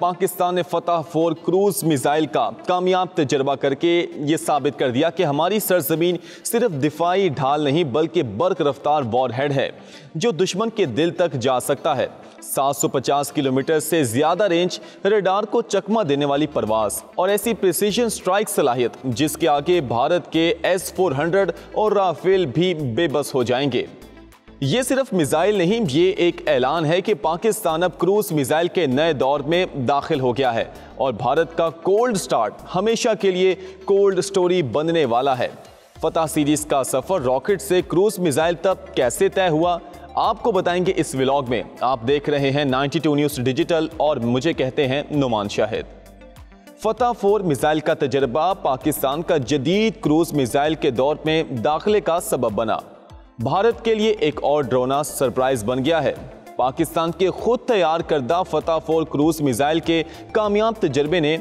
पाकिस्तान ने फतह 4 cruise missile का कामयाब तजर्बा करके ये साबित कर दिया कि हमारी सरजमीन सिर्फ दिफाई ढाल नहीं बल्कि बर्क रफ्तार वॉरहेड है जो दुश्मन के दिल तक जा सकता है। 750 किलोमीटर से ज्यादा रेंज, रडार को चकमा देने वाली परवाज और ऐसी प्रिसीजन स्ट्राइक सलाहियत जिसके आगे भारत के S-400 और राफेल भी बेबस हो जाएंगे। ये सिर्फ मिसाइल नहीं, ये एक ऐलान है कि पाकिस्तान अब क्रूज मिसाइल के नए दौर में दाखिल हो गया है और भारत का कोल्ड स्टार्ट हमेशा के लिए कोल्ड स्टोरी बनने वाला है। फतह सीरीज का सफर रॉकेट से क्रूज मिसाइल तक कैसे तय हुआ, आपको बताएंगे इस व्लॉग में। आप देख रहे हैं 92 न्यूज़ डिजिटल और मुझे कहते हैं नुमान शाहिद। फतह 4 मिसाइल का तजर्बा पाकिस्तान का जदीद क्रूज मिसाइल के दौर में दाखिले का सबब बना। भारत के लिए एक और ड्रोना सरप्राइज बन गया है। पाकिस्तान के खुद तैयार करदा फतह 4 क्रूज मिसाइल के कामयाब तजर्बे ने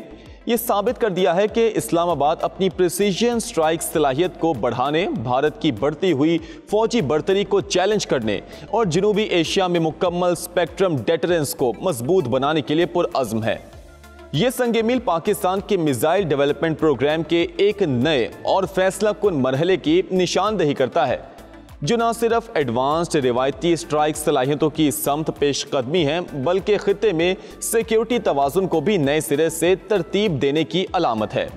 यह साबित कर दिया है कि इस्लामाबाद अपनी प्रिसीजन स्ट्राइक सलाहियत को बढ़ाने, भारत की बढ़ती हुई फौजी बढ़तरी को चैलेंज करने और जनूबी एशिया में मुकम्मल स्पेक्ट्रम डेटरेंस को मजबूत बनाने के लिए पुरअज़्म है। ये संग मील पाकिस्तान के मिसाइल डेवलपमेंट प्रोग्राम के एक नए और फैसला कुन मरहले की निशानदेही करता है जो न सिर्फ एडवांस्ड रिवायती स्ट्राइक सलाहियतों की समत पेशकदमी है बल्कि खिते में सिक्योरिटी तवाज़ुन को भी नए सिरे से तरतीब देने की अलामत है।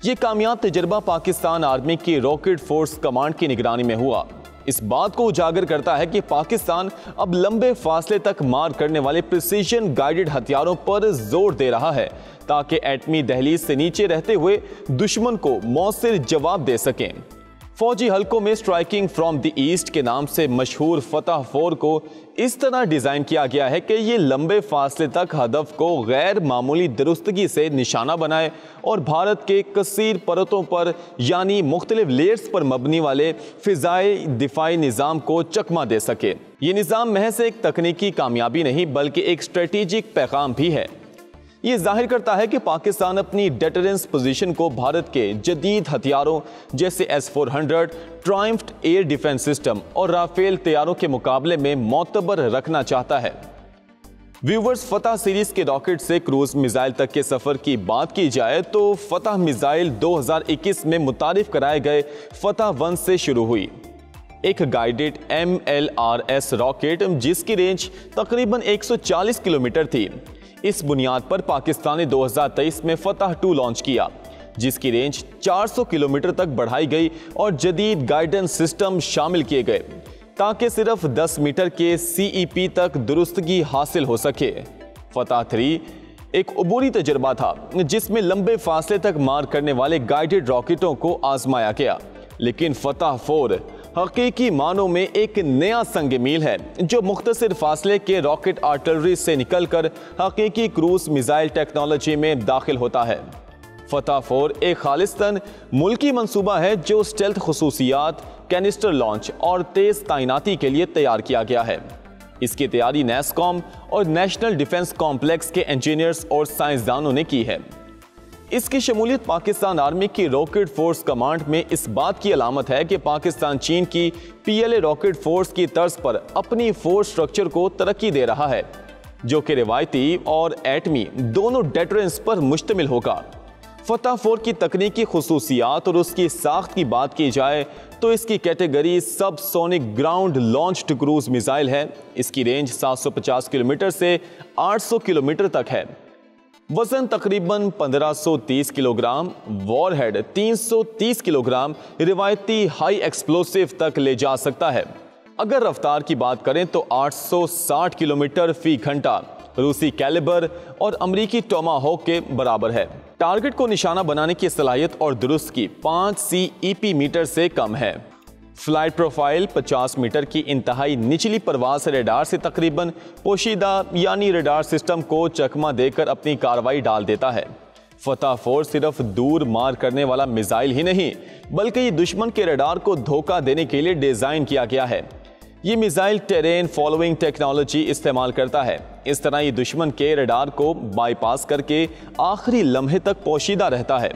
ये कामयाब तजर्बा पाकिस्तान आर्मी की रॉकेट फोर्स कमांड की निगरानी में हुआ। इस बात को उजागर करता है कि पाकिस्तान अब लंबे फासले तक मार करने वाले प्रिसीजन गाइडेड हथियारों पर जोर दे रहा है ताकि एटमी दहलीज से नीचे रहते हुए दुश्मन को मौसिर जवाब दे सकें। फौजी हल्कों में स्ट्राइकिंग फ्रॉम द ईस्ट के नाम से मशहूर फतह 4 को इस तरह डिज़ाइन किया गया है कि ये लंबे फासले तक हदफ को गैर मामूली दुरुस्तगी से निशाना बनाए और भारत के कसीर परतों पर यानी मुख्तलिफ लेयर्स पर मबनी वाले फिजाई दिफाई निज़ाम को चकमा दे सके। ये निज़ाम महज एक तकनीकी कामयाबी नहीं बल्कि एक स्ट्रेटेजिक पैगाम भी है। ये जाहिर करता है कि पाकिस्तान अपनी डेटरेंस पोजीशन को भारत के जदीद हथियारों जैसे S-400, Triumph air defence system और राफेल तैयारों के मुकाबले में मोतबर रखना चाहता है। व्यूवर्स, फतह सीरीज के रॉकेट से क्रूज मिसाइल तक के सफर की बात की जाए तो फतह मिसाइल 2021 में मुतारिफ कराए गए फतह 1 से शुरू हुई। एक गाइडेड MLRS रॉकेट जिसकी रेंज तकरीबन 140 किलोमीटर थी। इस बुनियाद पर पाकिस्तान ने 2023 में फतह 2 लॉन्च किया जिसकी रेंज 400 किलोमीटर तक बढ़ाई गई और जदीद गाइडेंस सिस्टम शामिल किए गए ताकि सिर्फ 10 मीटर के CEP तक दुरुस्तगी हासिल हो सके। फतह 3 एक अबूरी तजर्बा था जिसमें लंबे फासले तक मार करने वाले गाइडेड रॉकेटों को आजमाया गया, लेकिन फतह 4 हकीकी मानों में एक नया संग मील है जो मुख्तसर फासले के रॉकेट आर्टिलरी से निकलकर हकीकी क्रूज मिसाइल टेक्नोलॉजी में दाखिल होता है। फतह 4 एक खालिस्तान मुल्की मंसूबा है जो स्टेल्थ खुसूसियात, कैनिस्टर लॉन्च और तेज तैनाती के लिए तैयार किया गया है। इसकी तैयारी NASSCOM और नेशनल डिफेंस कॉम्प्लेक्स के इंजीनियर्स और साइंसदानों ने की है। इसकी शमूलियत पाकिस्तान आर्मी की रॉकेट फोर्स कमांड में इस बात की अलामत है कि पाकिस्तान चीन की PLA रॉकेट फोर्स की तर्ज पर अपनी फोर्स स्ट्रक्चर को तरक्की दे रहा है जो कि रिवायती और एटमी दोनों डेटरेंस पर मुश्तमिल होगा। फतह 4 की तकनीकी खुसूसियात और उसकी साख्त की बात की जाए तो इसकी कैटेगरी सब sonic ground launched cruise missile है। इसकी रेंज 750 किलोमीटर से 800 किलोमीटर तक है। वजन तकरीबन 1530 किलोग्राम, वॉरहेड 330 किलोग्राम रिवायती हाई एक्सप्लोसिव तक ले जा सकता है। अगर रफ्तार की बात करें तो 860 किलोमीटर फी घंटा रूसी कैलिबर और अमरीकी टोमाहोक के बराबर है। टारगेट को निशाना बनाने की सलाहियत और दुरुस्तगी 5 CEP मीटर से कम है। फ्लाइट प्रोफाइल 50 मीटर की इंतहाई निचली परवाज रडार से तकरीबन पोशीदा यानी रडार सिस्टम को चकमा देकर अपनी कार्रवाई डाल देता है। फतह 4 सिर्फ दूर मार करने वाला मिसाइल ही नहीं बल्कि ये दुश्मन के रडार को धोखा देने के लिए डिजाइन किया गया है। ये मिसाइल टेरेन फॉलोइंग टेक्नोलॉजी इस्तेमाल करता है। इस तरह ये दुश्मन के रडार को बाईपास करके आखिरी लम्हे तक पोशीदा रहता है।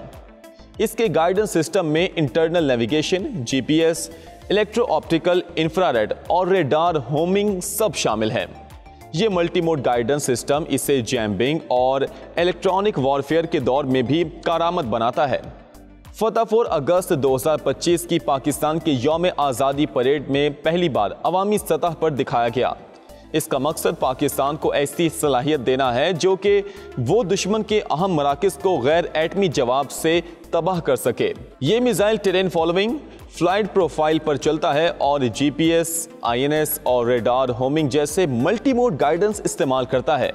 इसके गाइडेंस सिस्टम में internal navigation, GPS, electro optical, infrared और रेडार होमिंग सब शामिल हैं। ये मल्टी मोड गाइडेंस सिस्टम इसे जैम्बिंग और इलेक्ट्रॉनिक वॉरफेयर के दौर में भी कारआमद बनाता है। फतह 4 अगस्त 2025 की पाकिस्तान के यौम आज़ादी परेड में पहली बार अवामी सतह पर दिखाया गया। इसका मकसद पाकिस्तान को ऐसी सलाहियत देना है जो कि वो दुश्मन के अहम मराकज़ को गैर एटमी जवाब से तबाह कर सके। ये missile terrain following, flight profile पर चलता है और GPS, INS और रेडार होमिंग जैसे मल्टी मोड गाइडेंस इस्तेमाल करता है।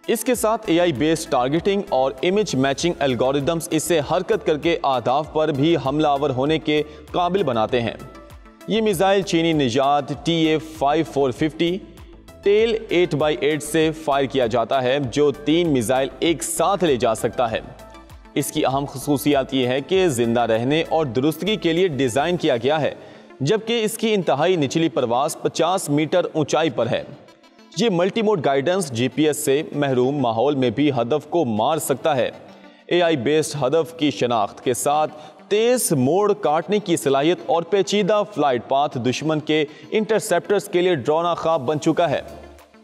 इसके साथ AI बेस्ड टारगेटिंग और इमेज मैचिंग एल्गोरिदम्स इसे हरकत करके अहदाफ पर भी हमलावर होने के काबिल बनाते हैं। ये मिसाइल चीनी निजात TA-5450 टेल 8x8 से फायर किया जाता है जो 3 मिसाइल एक साथ ले जा सकता है। इसकी अहम खसूसियात ये है कि जिंदा रहने और दुरुस्तगी के लिए डिज़ाइन किया गया है, जबकि इसकी इंतहाई निचली परवास 50 मीटर ऊंचाई पर है। ये मल्टी मोड गाइडेंस GPS से महरूम माहौल में भी हदफ को मार सकता है। AI बेस्ड हदफ की शनाख्त के साथ तेज मोड़ काटने की सलाहियत और पेचीदा फ्लाइट पाथ दुश्मन के इंटरसेप्टर्स के लिए डरावना ख्वाब बन चुका है।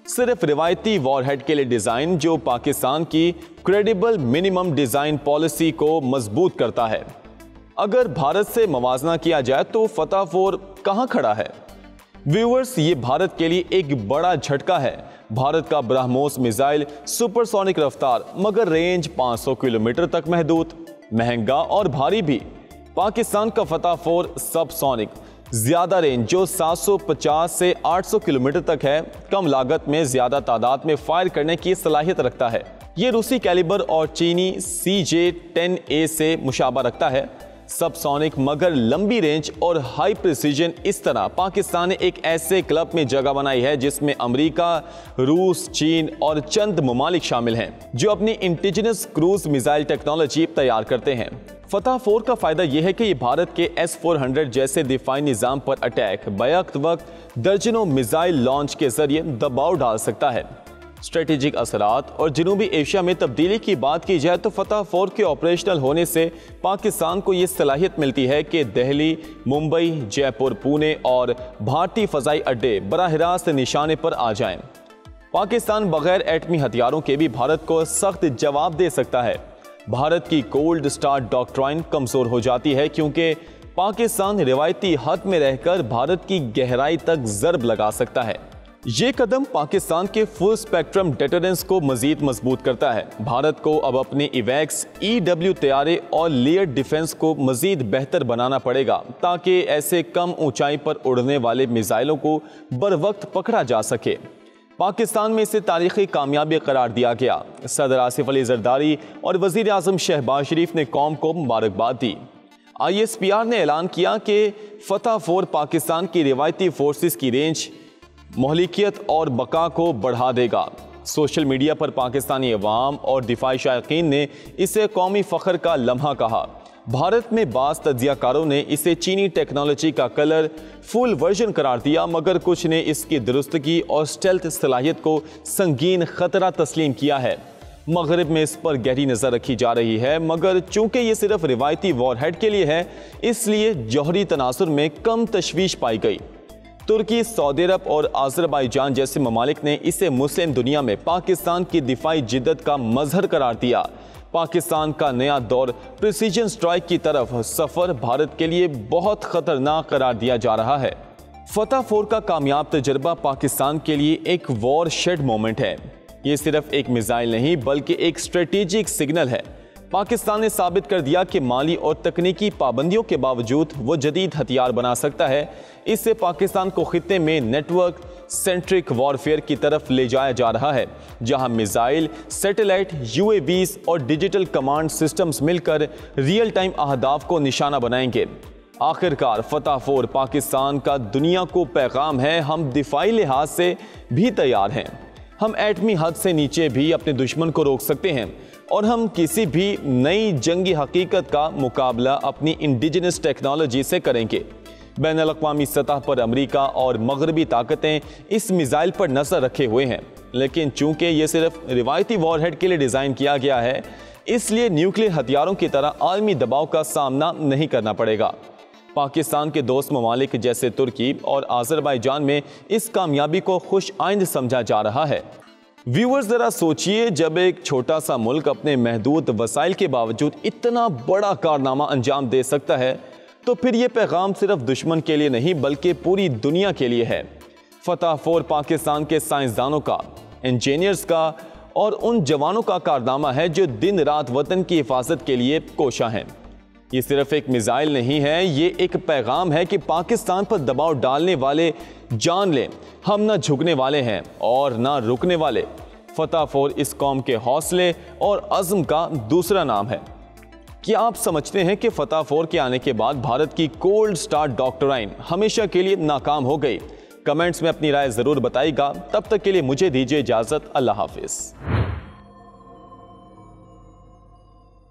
सिर्फ रिवायती वॉरहेड के लिए डिज़ाइन जो पाकिस्तान की क्रेडिबल मिनिमम डिज़ाइन पॉलिसी को मजबूत करता है। अगर भारत से मवाजना किया जाए तो फतह 4 कहाँ खड़ा है? व्यूअर्स, ये भारत के लिए एक बड़ा झटका है। भारत का ब्रह्मोस मिसाइल सुपरसोनिक रफ्तार मगर रेंज 500 किलोमीटर तक महदूद, महंगा और भारी भी। पाकिस्तान का फतह 4 सबसोनिक, ज्यादा रेंज जो 750 से 800 किलोमीटर तक है, कम लागत में ज्यादा तादाद में फायर करने की सलाहियत रखता है। ये रूसी कैलिबर और चीनी CJ-10A से मुशाबा रखता है। सबसोनिक मगर लंबी रेंज और हाई प्रिसीजन। इस तरह पाकिस्तान ने एक ऐसे क्लब में जगह बनाई है जिसमें अमेरिका, रूस, चीन और चंद ममालिक शामिल हैं जो अपनी इंडिजिनस क्रूज मिसाइल टेक्नोलॉजी तैयार करते हैं। फतह 4 का फायदा यह है कि ये भारत के S-400 जैसे दिफाई निज़ाम पर अटैक बैक वक्त दर्जनों मिसाइल लॉन्च के जरिए दबाव डाल सकता है। स्ट्रेटेजिक असरात और जनूबी एशिया में तब्दीली की बात की जाए तो फतह 4 के ऑपरेशनल होने से पाकिस्तान को ये सलाहियत मिलती है कि दिल्ली, मुंबई, जयपुर, पुणे और भारतीय फ़ज़ाई अड्डे बराह रास्त निशाने पर आ जाएं। पाकिस्तान बगैर एटमी हथियारों के भी भारत को सख्त जवाब दे सकता है। भारत की कोल्ड स्टार्ट डॉक्ट्राइन कमज़ोर हो जाती है क्योंकि पाकिस्तान रिवायती हद में रहकर भारत की गहराई तक ज़रब लगा सकता है। ये कदम पाकिस्तान के फुल स्पेक्ट्रम डेटरेंस को मजीद मजबूत करता है। भारत को अब अपने इवैक्स, EW तैयारे और लेयर डिफेंस को मजीद बेहतर बनाना पड़ेगा ताकि ऐसे कम ऊंचाई पर उड़ने वाले मिसाइलों को बर वक्त पकड़ा जा सके। पाकिस्तान में इसे तारीखी कामयाबी करार दिया गया। सदर आसिफ अली जरदारी और वजीर आजम शहबाज शरीफ ने कौम को मुबारकबाद दी। ISPR ने ऐलान किया कि फतह 4 पाकिस्तान की रिवायती फोर्सेस की रेंज, मोहलिकियत और बका को बढ़ा देगा। सोशल मीडिया पर पाकिस्तानी अवाम और दिफाई शायकीन ने इसे कौमी फ़ख्र का लम्हा कहा। भारत में बाज़ तज्ज़ियाकारों ने इसे चीनी टेक्नोलॉजी का कलर फुल वर्जन करार दिया, मगर कुछ ने इसकी दुरुस्तगी और स्टेल्थ सलाहियत को संगीन खतरा तस्लीम किया है। मगरब में इस पर गहरी नज़र रखी जा रही है, मगर चूंकि ये सिर्फ रिवायती वॉरहेड के लिए है इसलिए जौहरी तनासुर में कम तशवीश पाई गई। तुर्की, सऊदी अरब और अज़रबैजान जैसे ममालिक ने इसे मुस्लिम दुनिया में पाकिस्तान की दिफाई जिद्दत का मजहर करार दिया। पाकिस्तान का नया दौर प्रिसीजन स्ट्राइक की तरफ सफ़र भारत के लिए बहुत ख़तरनाक करार दिया जा रहा है। फतह 4 का कामयाब तजर्बा पाकिस्तान के लिए एक वॉर शेड मोमेंट है। ये सिर्फ एक मिसाइल नहीं बल्कि एक स्ट्रेटेजिक सिग्नल है। पाकिस्तान ने साबित कर दिया कि माली और तकनीकी पाबंदियों के बावजूद वो जदीद हथियार बना सकता है। इससे पाकिस्तान को खित्ते में नेटवर्क सेंट्रिक वॉरफेयर की तरफ ले जाया जा रहा है, जहां मिसाइल, सैटेलाइट, UAVs और डिजिटल कमांड सिस्टम्स मिलकर रियल टाइम अहदाफ को निशाना बनाएंगे। आखिरकार फतह 4 पाकिस्तान का दुनिया को पैगाम है, हम दिफाई लिहाज से भी तैयार हैं। हम एटमी हद से नीचे भी अपने दुश्मन को रोक सकते हैं और हम किसी भी नई जंगी हकीकत का मुकाबला अपनी इंडिजिनस टेक्नोलॉजी से करेंगे। बैनुल-अक़वामी सतह पर अमेरिका और मगरबी ताकतें इस मिसाइल पर नज़र रखे हुए हैं, लेकिन चूंकि ये सिर्फ रिवायती वॉरहेड के लिए डिज़ाइन किया गया है इसलिए न्यूक्लियर हथियारों की तरह आलमी दबाव का सामना नहीं करना पड़ेगा। पाकिस्तान के दोस्त ममालिक जैसे तुर्की और आज़रबाईजान में इस कामयाबी को खुश आइंद समझा जा रहा है। व्यूअर्स, जरा सोचिए, जब एक छोटा सा मुल्क अपने महदूद वसाइल के बावजूद इतना बड़ा कारनामा अंजाम दे सकता है, तो फिर ये पैगाम सिर्फ दुश्मन के लिए नहीं बल्कि पूरी दुनिया के लिए है। फतह फॉर पाकिस्तान के साइंसदानों का, इंजीनियर्स का और उन जवानों का कारनामा है जो दिन रात वतन की हिफाजत के लिए कोशा हैं। ये सिर्फ एक मिसाइल नहीं है, ये एक पैगाम है कि पाकिस्तान पर दबाव डालने वाले जान लें, हम ना झुकने वाले हैं और ना रुकने वाले। फतह फॉर इस कौम के हौसले और अज़्म का दूसरा नाम है। क्या आप समझते हैं कि फतह फॉर के आने के बाद भारत की कोल्ड स्टार डॉक्टराइन हमेशा के लिए नाकाम हो गई? कमेंट्स में अपनी राय जरूर बताइएगा। तब तक के लिए मुझे दीजिए इजाजत। अल्लाह हाफिज।